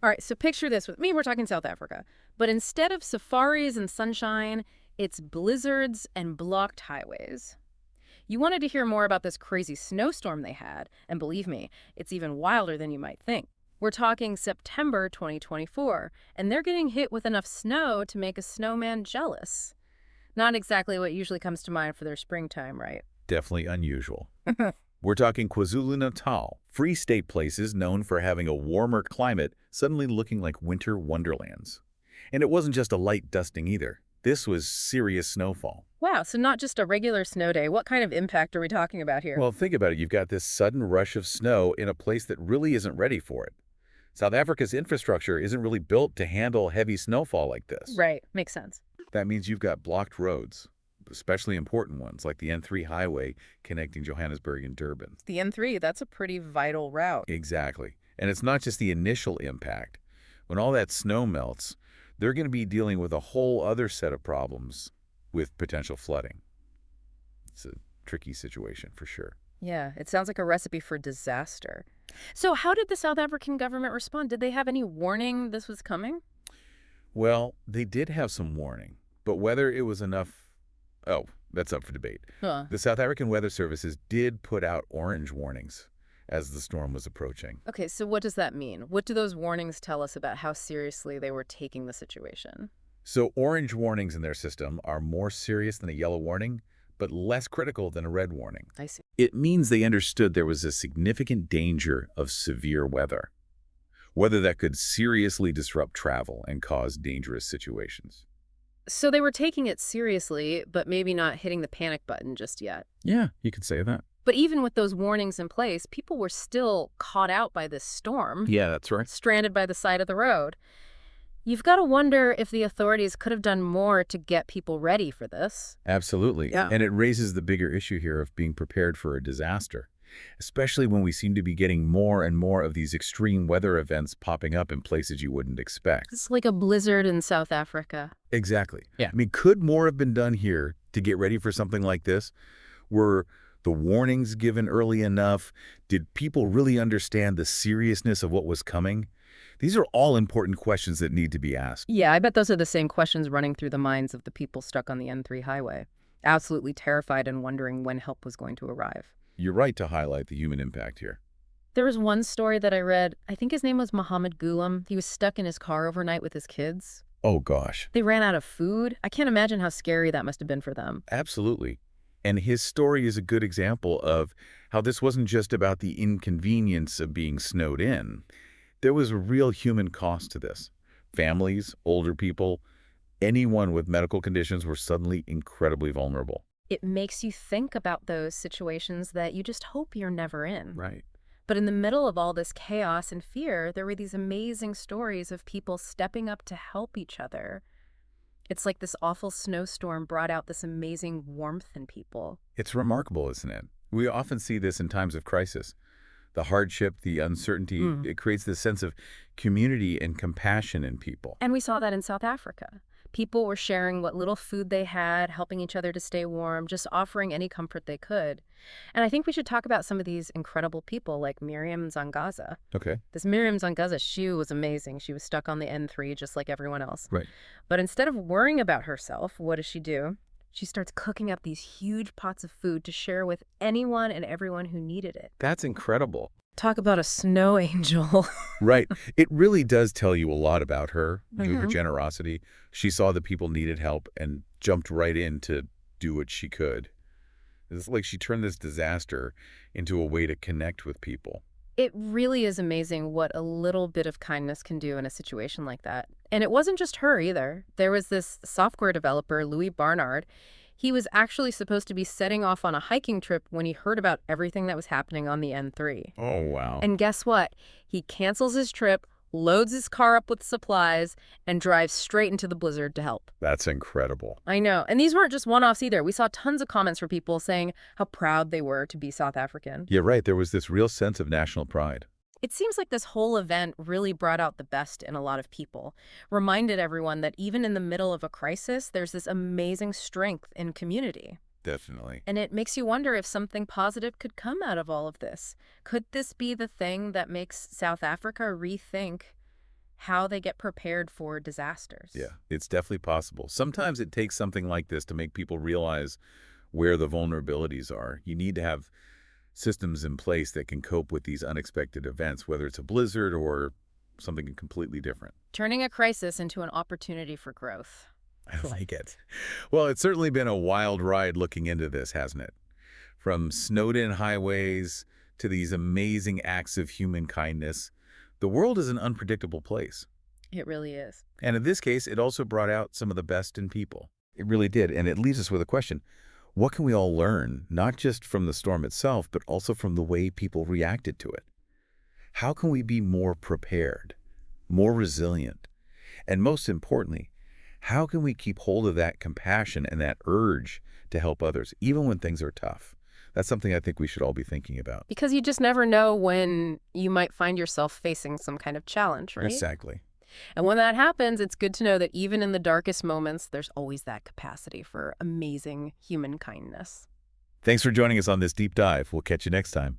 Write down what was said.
All right, so picture this with me. We're talking South Africa. But instead of safaris and sunshine, it's blizzards and blocked highways. You wanted to hear more about this crazy snowstorm they had, and believe me, it's even wilder than you might think. We're talking September 2024, and they're getting hit with enough snow to make a snowman jealous. Not exactly what usually comes to mind for their springtime, right? Definitely unusual. We're talking KwaZulu-Natal, Free State places known for having a warmer climate suddenly looking like winter wonderlands. And it wasn't just a light dusting either. This was serious snowfall. Wow, so not just a regular snow day. What kind of impact are we talking about here? Well, think about it. You've got this sudden rush of snow in a place that really isn't ready for it. South Africa's infrastructure isn't really built to handle heavy snowfall like this. Right, makes sense. That means you've got blocked roads, especially important ones like the N3 highway connecting Johannesburg and Durban. The N3, that's a pretty vital route. Exactly. And it's not just the initial impact. When all that snow melts, they're going to be dealing with a whole other set of problems with potential flooding. It's a tricky situation for sure. Yeah, it sounds like a recipe for disaster. So how did the South African government respond? Did they have any warning this was coming? Well, they did have some warning, but whether it was enough, oh, that's up for debate. Huh. The South African Weather Services did put out orange warnings as the storm was approaching. Okay, so what does that mean? What do those warnings tell us about how seriously they were taking the situation? So orange warnings in their system are more serious than a yellow warning, but less critical than a red warning. I see. It means they understood there was a significant danger of severe weather, whether that could seriously disrupt travel and cause dangerous situations. So they were taking it seriously, but maybe not hitting the panic button just yet. Yeah, you could say that. But even with those warnings in place, people were still caught out by this storm, Yeah, that's right. stranded by the side of the road. You've got to wonder if the authorities could have done more to get people ready for this. Absolutely. Yeah. And it raises the bigger issue here of being prepared for a disaster, especially when we seem to be getting more and more of these extreme weather events popping up in places you wouldn't expect. It's like a blizzard in South Africa. Exactly. Yeah. I mean, could more have been done here to get ready for something like this? Were the warnings given early enough? Did people really understand the seriousness of what was coming? These are all important questions that need to be asked. Yeah, I bet those are the same questions running through the minds of the people stuck on the N3 highway, absolutely terrified and wondering when help was going to arrive. You're right to highlight the human impact here. There was one story that I read. I think his name was Mohammed Ghulam. He was stuck in his car overnight with his kids. Oh, gosh. They ran out of food. I can't imagine how scary that must have been for them. Absolutely. And his story is a good example of how this wasn't just about the inconvenience of being snowed in. There was a real human cost to this. Families, older people, anyone with medical conditions were suddenly incredibly vulnerable. It makes you think about those situations that you just hope you're never in. Right. But in the middle of all this chaos and fear, there were these amazing stories of people stepping up to help each other. It's like this awful snowstorm brought out this amazing warmth in people. It's remarkable, isn't it? We often see this in times of crisis. The hardship, the uncertainty, it creates this sense of community and compassion in people. And we saw that in South Africa. People were sharing what little food they had, helping each other to stay warm, just offering any comfort they could. And I think we should talk about some of these incredible people like Miriam Zangaza. Okay. This Miriam Zangaza, she was amazing. She was stuck on the N3 just like everyone else. Right. But instead of worrying about herself, what does she do? She starts cooking up these huge pots of food to share with anyone and everyone who needed it. That's incredible. Talk about a snow angel. Right. It really does tell you a lot about her, her generosity. She saw that people needed help and jumped right in to do what she could. It's like she turned this disaster into a way to connect with people. It really is amazing what a little bit of kindness can do in a situation like that. And it wasn't just her either. There was this software developer, Louis Barnard. He was actually supposed to be setting off on a hiking trip when he heard about everything that was happening on the N3. Oh, wow. And guess what? He cancels his trip, loads his car up with supplies, and drives straight into the blizzard to help. That's incredible. I know. And these weren't just one-offs either. We saw tons of comments from people saying how proud they were to be South African. Yeah, right. There was this real sense of national pride. It seems like this whole event really brought out the best in a lot of people, reminded everyone that even in the middle of a crisis, there's this amazing strength in community. Definitely. And it makes you wonder if something positive could come out of all of this. Could this be the thing that makes South Africa rethink how they get prepared for disasters. Yeah, it's definitely possible. Sometimes it takes something like this to make people realize where the vulnerabilities are. You need to have systems in place that can cope with these unexpected events, whether it's a blizzard or something completely different. Turning a crisis into an opportunity for growth. I like it. Well, it's certainly been a wild ride looking into this, hasn't it? From snowed-in highways to these amazing acts of human kindness, the world is an unpredictable place. It really is. And in this case, it also brought out some of the best in people. It really did. And it leaves us with a question. What can we all learn, not just from the storm itself, but also from the way people reacted to it? How can we be more prepared, more resilient, and most importantly, how can we keep hold of that compassion and that urge to help others, even when things are tough? That's something I think we should all be thinking about. Because you just never know when you might find yourself facing some kind of challenge, right? Exactly. And when that happens, it's good to know that even in the darkest moments, there's always that capacity for amazing human kindness. Thanks for joining us on this deep dive. We'll catch you next time.